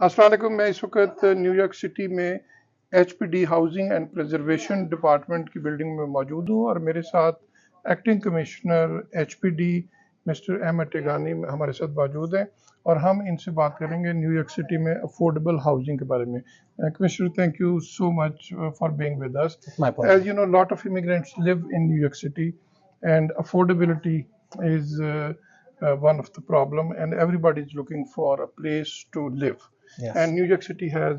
अस्सलाम वालेकुम। मैं इस वक्त न्यूयॉर्क सिटी में HPD housing and preservation department की बिल्डिंग में मौजूद हूँ और मेरे साथ acting commissioner HPD mister Ahmed Tigani हमारे साथ मौजूद हैं और हम इनसे बात करेंगे न्यूयॉर्क सिटी में अफोर्डेबल हाउसिंग के बारे में। Commissioner, thank you so much for being with us. My pleasure. As you know, lot of immigrants live in New York City, and affordability is one of the problem, and everybody is looking for a place to live. Yes. And New York City has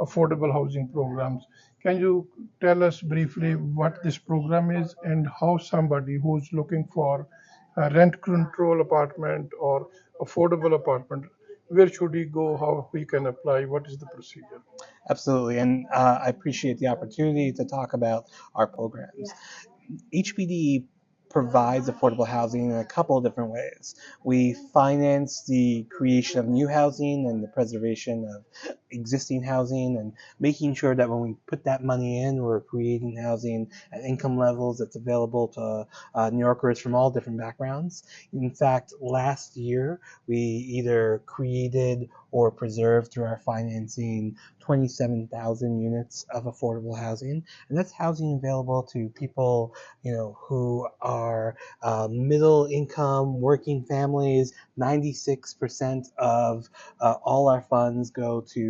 affordable housing programs. Can you tell us briefly what this program is and how somebody who's looking for a rent control apartment or affordable apartment, where should he go, how he can apply, what is the procedure? Absolutely. And I appreciate the opportunity to talk about our programs. HPD provides affordable housing in a couple of different ways. We finance the creation of new housing and the preservation of existing housing, and making sure that when we put that money in, we're creating housing at income levels that's available to New Yorkers from all different backgrounds. In fact, last year, we either created or preserved through our financing 27,000 units of affordable housing, and that's housing available to people, who are middle income working families. 96% of all our funds go to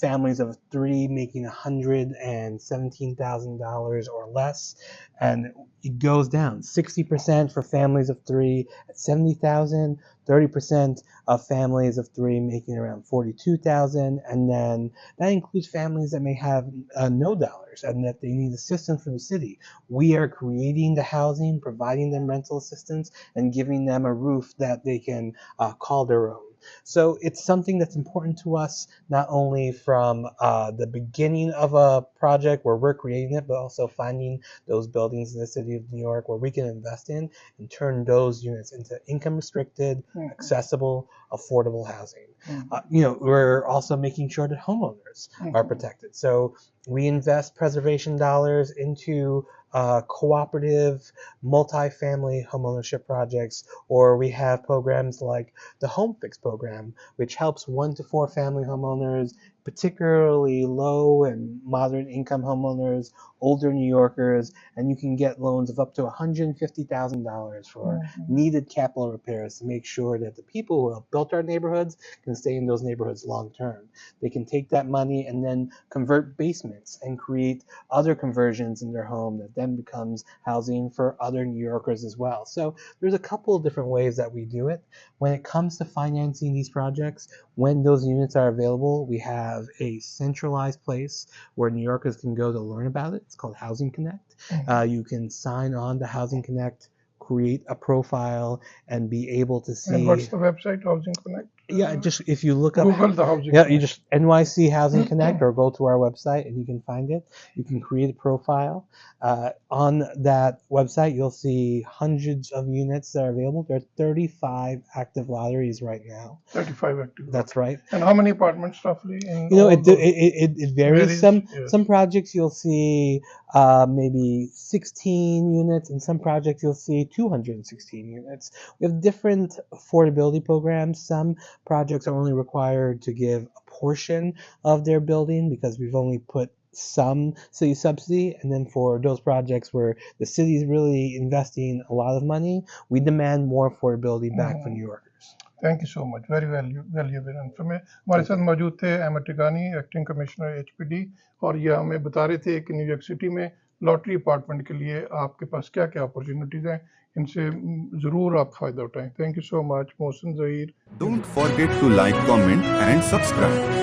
families of three making $117,000 or less, and it goes down 60% for families of three at 70,000, 30% of families of three making around 42,000, and then that includes families that may have no dollars and that they need assistance from the city. We are creating the housing, providing them rental assistance, and giving them a roof that they can call their own. So it's something that's important to us, not only from the beginning of a project where we're creating it, but also finding those buildings in the city of New York where we can invest in and turn those units into income restricted, accessible, affordable housing. We're also making sure that homeowners are protected. So we invest preservation dollars into cooperative multifamily homeownership projects, or we have programs like the Home Fix program, which helps 1 to 4 family homeowners, particularly low and moderate income homeowners, older New Yorkers, and you can get loans of up to $150,000 for needed capital repairs to make sure that the people who have built our neighborhoods can stay in those neighborhoods long term. They can take that money and then convert basements and create other conversions in their home that then becomes housing for other New Yorkers as well. So there's a couple of different ways that we do it. When it comes to financing these projects, when those units are available, we have a centralized place where New Yorkers can go to learn about it. It's called Housing Connect. You can sign on to Housing Connect, create a profile, and be able to see. And what's the website, Housing Connect? Yeah, just if you look up Google the Housing yeah, Connect. you just NYC Housing Connect or go to our website and you can find it. You can create a profile. On that website, you'll see hundreds of units that are available. There are 35 active lotteries right now. 35 active. That's right. And how many apartments roughly? It varies. Yes. Some projects you'll see maybe 16 units. In some projects you'll see 216 units. We have different affordability programs. Some projects are only required to give a portion of their building because we've only put some city subsidy, and then for those projects where the city is really investing a lot of money, we demand more affordability back for New Yorkers. Thank you so much. Very valuable information. हमारे साथ मौजूद थे Ahmad टिगानी, acting commissioner HPD, और ये हमें बता रहे थे कि न्यूयॉर्क सिटी में लॉटरी अपार्टमेंट के लिए आपके पास क्या क्या अपॉर्चुनिटीज हैं, इनसे ज़रूर आप फ़ायदा उठाएं. Thank you so much, Mohsin Zaheer. Don't forget to like, comment and subscribe.